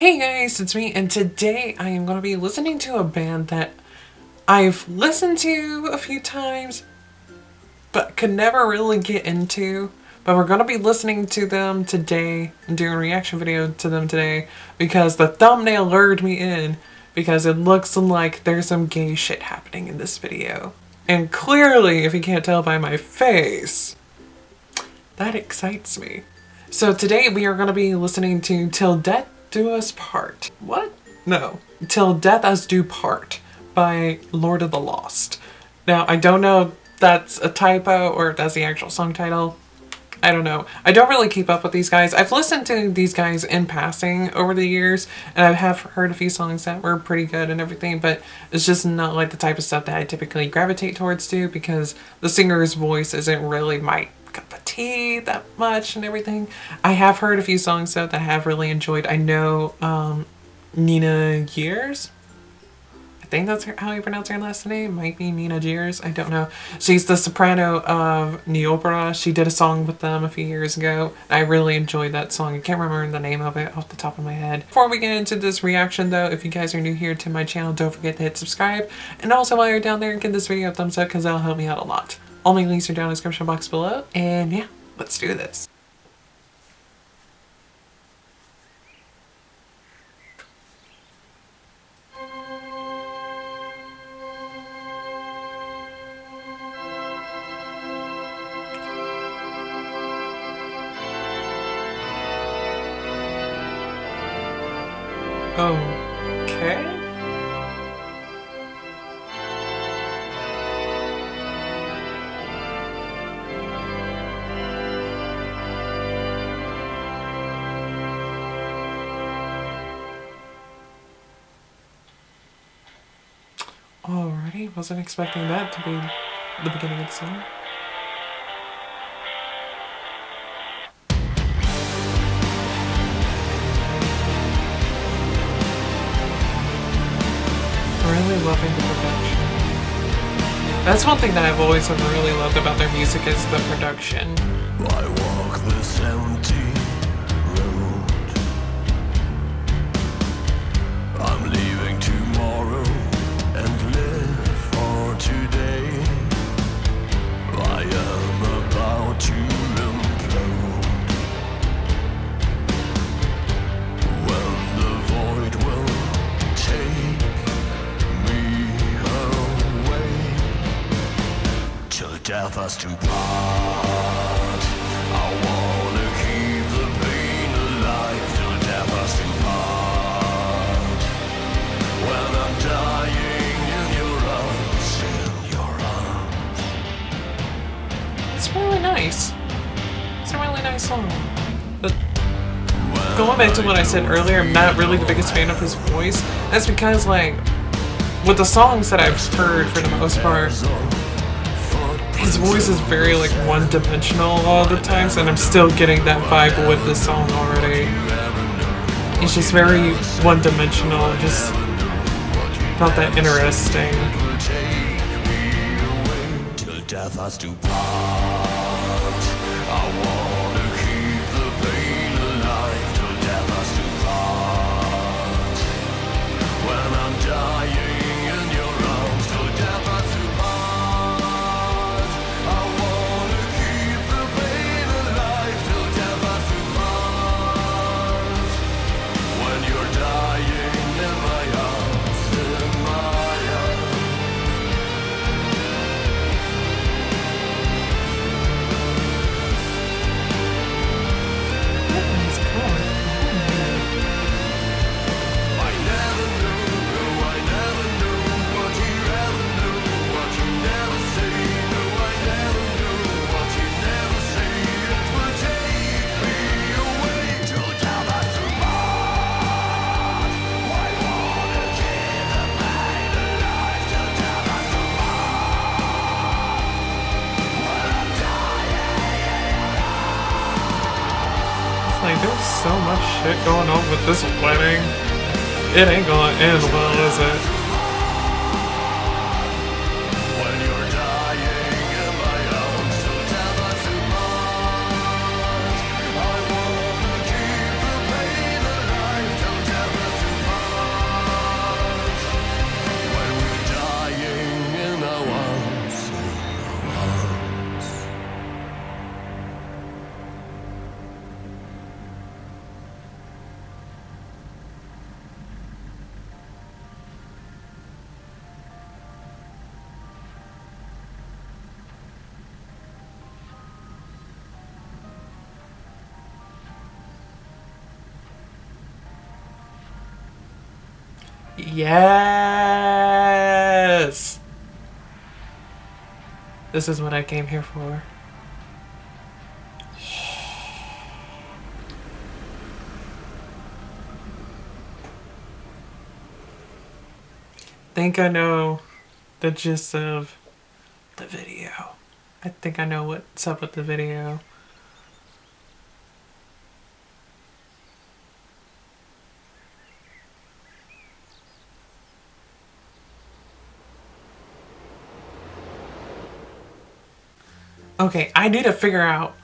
Hey guys, it's me, and today I am going to be listening to a band that I've listened to a few times, but could never really get into. But we're going to be listening to them today and doing a reaction video to them today because the thumbnail lured me in because it looks like there's some gay shit happening in this video. And clearly, if you can't tell by my face, that excites me. So today we are going to be listening to Till Death Do Us Part. What? No. Till Death Us Do Part by Lord of the Lost. Now, I don't know if that's a typo or if that's the actual song title. I don't know. I don't really keep up with these guys. I've listened to these guys in passing over the years, and I have heard a few songs that were pretty good and everything, but it's just not like the type of stuff that I typically gravitate towards because the singer's voice isn't really my cup of tea that much and everything. I have heard a few songs though that I have really enjoyed. I know Nina Gears. I think that's how you pronounce her last name. Might be Nina Gears. I don't know. She's the soprano of Neopera. She did a song with them a few years ago. I really enjoyed that song. I can't remember the name of it off the top of my head. Before we get into this reaction though, if you guys are new here to my channel, don't forget to hit subscribe. And also while you're down there, give this video a thumbs up because that'll help me out a lot. All my links are down in the description box below. And yeah, let's do this. Okay. Alrighty, wasn't expecting that to be the beginning of the song. Really loving the production. That's one thing that I've always really loved about their music is the production. I walk this empty road. I'm leaving tomorrow and live for today. I am about to implode. When the void will take death us to part. I wanna keep the pain alive till death us to part. When I'm dying in your arms, It's really nice. It's a really nice song. But going back to what I said earlier, I'm not really the biggest fan of his voice. That's because, like, with the songs that I've heard for the most part, his voice is very, like, one-dimensional all the times, and I'm still getting that vibe with this song already. It's just very one-dimensional, just not that interesting. till death us to part. I wanna keep the pain alive till death us to part. When I'm dying in your arms till death us to part. I wanna keep the pain alive till death us to part. When you're dying in my arms, in my arms. It's cool. I never knew what you ever knew, what you never say. No, I never knew what you never say. It will take me away till death us to part. I wanna keep the pain alive till death us to part. When I'm It's like, there's so much shit going on with this wedding. It ain't gonna end well, is it? when you're dying in my arms till death us to part. I wanna keep the pain alive till death Yes! This is what I came here for. Think I know the gist of the video. I think I know what's up with the video. Okay, I need to figure out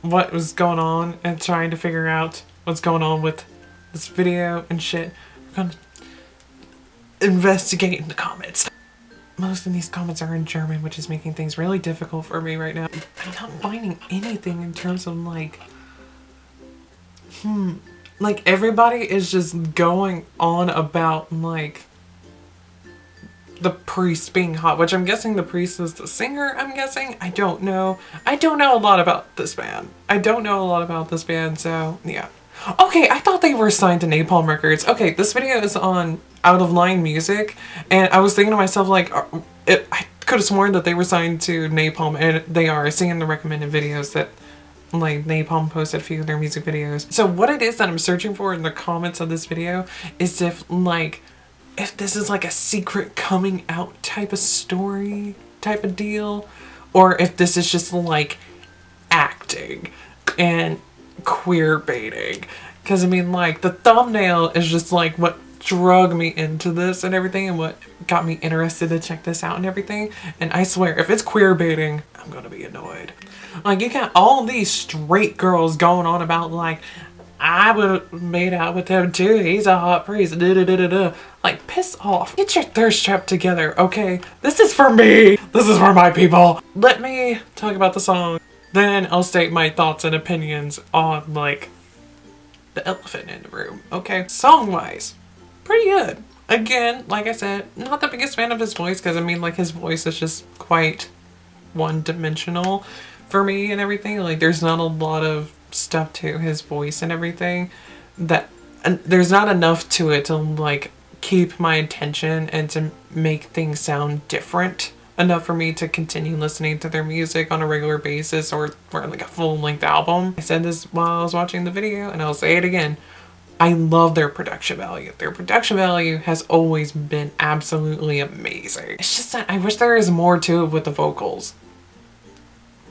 what was going on and trying to figure out what's going on with this video and shit. We're gonna investigate in the comments. Most of these comments are in German, which is making things really difficult for me right now. I'm not finding anything in terms of like everybody is just going on about like the priest being hot, which I'm guessing the priest is the singer, I'm guessing. I don't know. I don't know a lot about this band. So yeah. Okay, I thought they were signed to Napalm Records. Okay, this video is on Out of Line Music, and I was thinking to myself, like, I could have sworn that they were signed to Napalm, and they are. I see in the recommended videos that, like, Napalm posted a few of their music videos. So what it is that I'm searching for in the comments of this video is if this is like a secret coming out type of story, type of deal, or if this is just like acting and queer baiting. Because I mean, like, the thumbnail is just like what drug me into this and everything, and what got me interested to check this out and everything. And I swear, if it's queer baiting, I'm gonna be annoyed. Like, you got all these straight girls going on about like, I would have made out with him too. He's a hot priest. Like, piss off. Get your thirst trap together, okay? This is for me. This is for my people. Let me talk about the song. Then I'll state my thoughts and opinions on, like, the elephant in the room, okay? Song-wise, pretty good. Again, like I said, not the biggest fan of his voice, because I mean, like, his voice is just quite one-dimensional for me and everything. Like, there's not a lot of stuff to his voice and everything, and there's not enough to it to like keep my attention and to make things sound different enough for me to continue listening to their music on a regular basis or like a full-length album. I said this while I was watching the video, and I'll say it again. I love their production value. Their production value has always been absolutely amazing. It's just that I wish there was more to it with the vocals.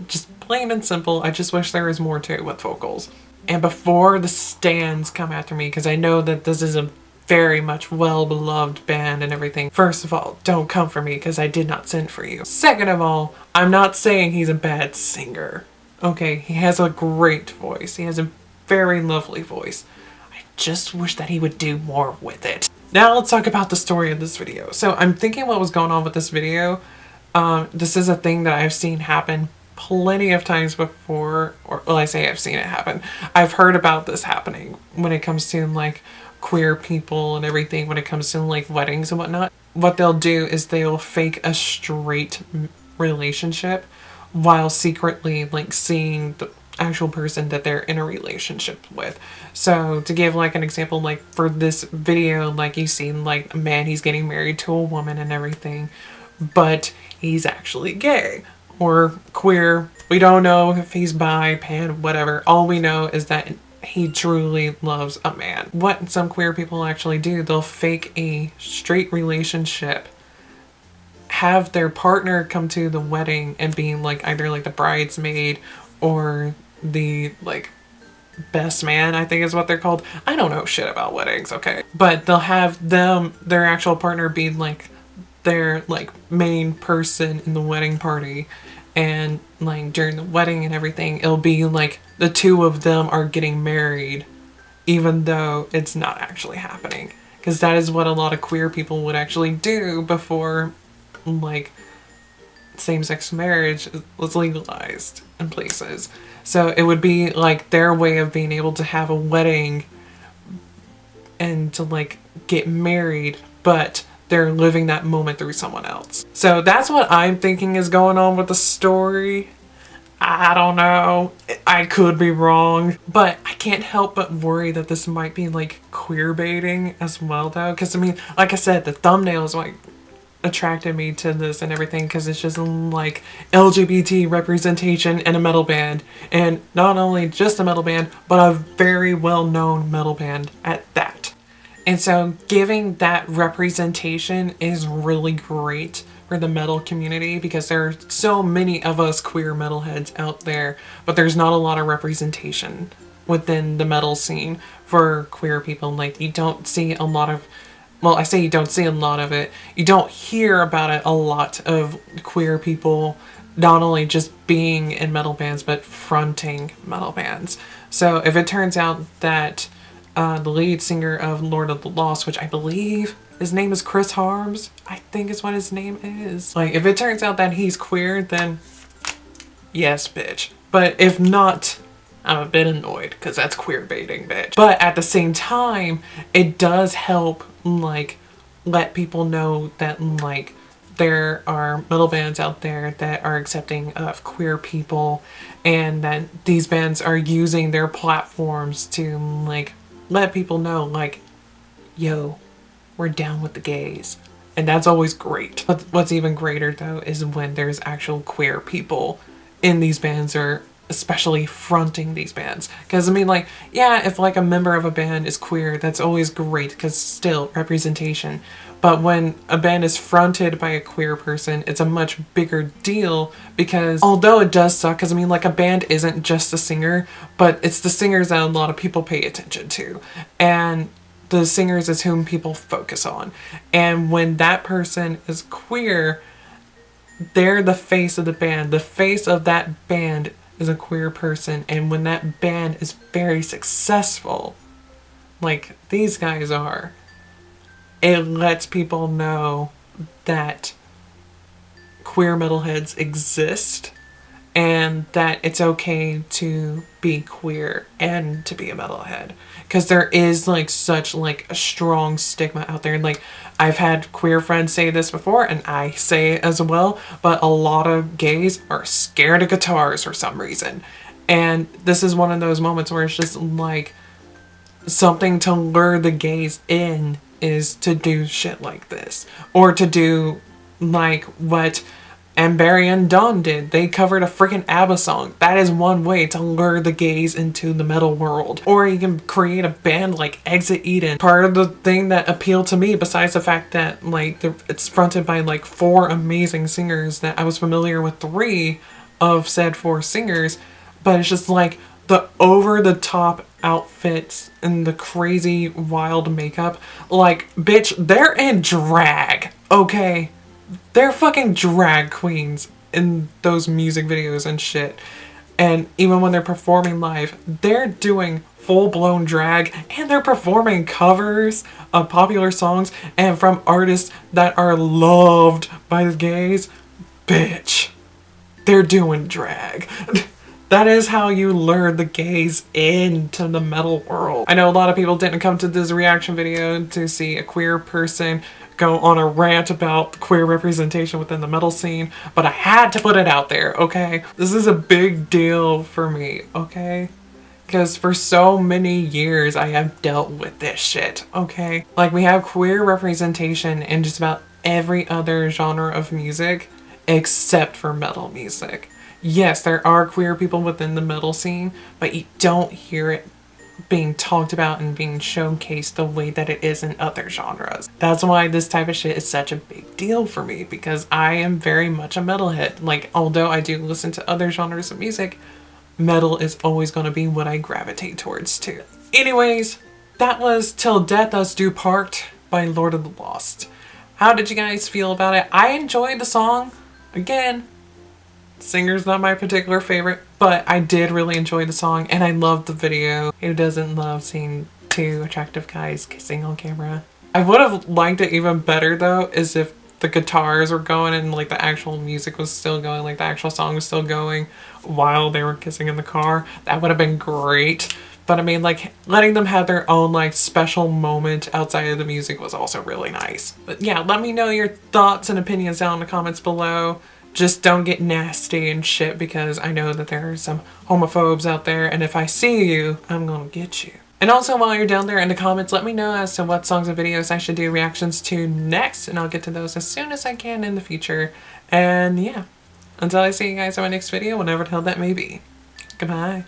Just plain and simple, I just wish there was more to it with vocals. And before the stans come after me, because I know that this is a very much well-beloved band and everything. First of all, don't come for me, because I did not send for you. Second of all, I'm not saying he's a bad singer. Okay, he has a great voice. He has a very lovely voice. I just wish that he would do more with it. Now let's talk about the story of this video. So I'm thinking what was going on with this video. This is a thing that I've seen happen plenty of times before, or well, I say I've seen it happen. I've heard about this happening when it comes to like queer people and everything, when it comes to like weddings and whatnot. What they'll do is they'll fake a straight relationship while secretly like seeing the actual person that they're in a relationship with. So to give like an example, like for this video, like you see like a man, he's getting married to a woman and everything, but he's actually gay or queer. We don't know if he's bi, pan, whatever. All we know is that he truly loves a man. What some queer people actually do, they'll fake a straight relationship, have their partner come to the wedding and being like either like the bridesmaid or the like best man, I think is what they're called. I don't know shit about weddings, okay? But they'll have their actual partner be like their like main person in the wedding party, and like during the wedding and everything, it'll be like the two of them are getting married even though it's not actually happening, because that is what a lot of queer people would actually do before like same-sex marriage was legalized in places. So it would be like their way of being able to have a wedding and to like get married, but they're living that moment through someone else. So that's what I'm thinking is going on with the story. I don't know. I could be wrong. But I can't help but worry that this might be like queer baiting as well though. Because I mean, like I said, the thumbnails like attracted me to this and everything because it's just like LGBT representation in a metal band. And not only just a metal band, but a very well-known metal band at that. And so giving that representation is really great for the metal community because there are so many of us queer metalheads out there, but there's not a lot of representation within the metal scene for queer people. Like you don't see a lot of, well, I say you don't see a lot of it. You don't hear about it a lot of queer people not only just being in metal bands, but fronting metal bands. So if it turns out that the lead singer of Lord of the Lost, which I believe his name is Chris Harms, I think is what his name is. Like, if it turns out that he's queer, then yes, bitch. But if not, I'm a bit annoyed because that's queer baiting, bitch. But at the same time, it does help, like, let people know that, like, there are metal bands out there that are accepting of queer people and that these bands are using their platforms to, like, let people know, like, yo, we're down with the gays. And that's always great. But what's even greater, though, is when there's actual queer people in these bands or especially fronting these bands. Because, I mean, like, yeah, if, like, a member of a band is queer, that's always great because still, representation. But when a band is fronted by a queer person, it's a much bigger deal because although it does suck, because I mean, like, a band isn't just a singer, but it's the singers that a lot of people pay attention to. And the singers is whom people focus on. And when that person is queer, they're the face of the band. The face of that band is a queer person. And when that band is very successful, like these guys are, it lets people know that queer metalheads exist and that it's okay to be queer and to be a metalhead. Because there is like such like a strong stigma out there. And like I've had queer friends say this before and I say it as well, but a lot of gays are scared of guitars for some reason. And this is one of those moments where it's just like something to lure the gays in is to do shit like this. Or to do like what Amberry and Dawn did. They covered a freaking ABBA song. That is one way to lure the gays into the metal world. Or you can create a band like Exit Eden. Part of the thing that appealed to me, besides the fact that like it's fronted by like 4 amazing singers, that I was familiar with 3 of said 4 singers, but it's just like the over-the-top outfits and the crazy wild makeup. Like, bitch, they're in drag, okay? They're fucking drag queens in those music videos and shit. And even when they're performing live, they're doing full-blown drag and they're performing covers of popular songs and from artists that are loved by the gays. Bitch, they're doing drag. That is how you lure the gays into the metal world. I know a lot of people didn't come to this reaction video to see a queer person go on a rant about queer representation within the metal scene, but I had to put it out there, okay? This is a big deal for me, okay? Because for so many years I have dealt with this shit, okay? Like, we have queer representation in just about every other genre of music except for metal music. Yes, there are queer people within the metal scene, but you don't hear it being talked about and being showcased the way that it is in other genres. That's why this type of shit is such a big deal for me, because I am very much a metalhead. Like, although I do listen to other genres of music, metal is always going to be what I gravitate towards too. Anyways, that was Till Death Us Do Part by Lord of the Lost. How did you guys feel about it? I enjoyed the song. Again, singer's not my particular favorite, but I did really enjoy the song and I loved the video. Who doesn't love seeing 2 attractive guys kissing on camera? I would have liked it even better though, is if the guitars were going and like the actual music was still going, like the actual song was still going while they were kissing in the car. That would have been great. But I mean, like, letting them have their own like special moment outside of the music was also really nice. But yeah, let me know your thoughts and opinions down in the comments below. Just don't get nasty and shit, because I know that there are some homophobes out there, and if I see you, I'm gonna get you. And also, while you're down there in the comments, let me know as to what songs and videos I should do reactions to next, and I'll get to those as soon as I can in the future. And yeah, until I see you guys in my next video, whenever the hell that may be. Goodbye.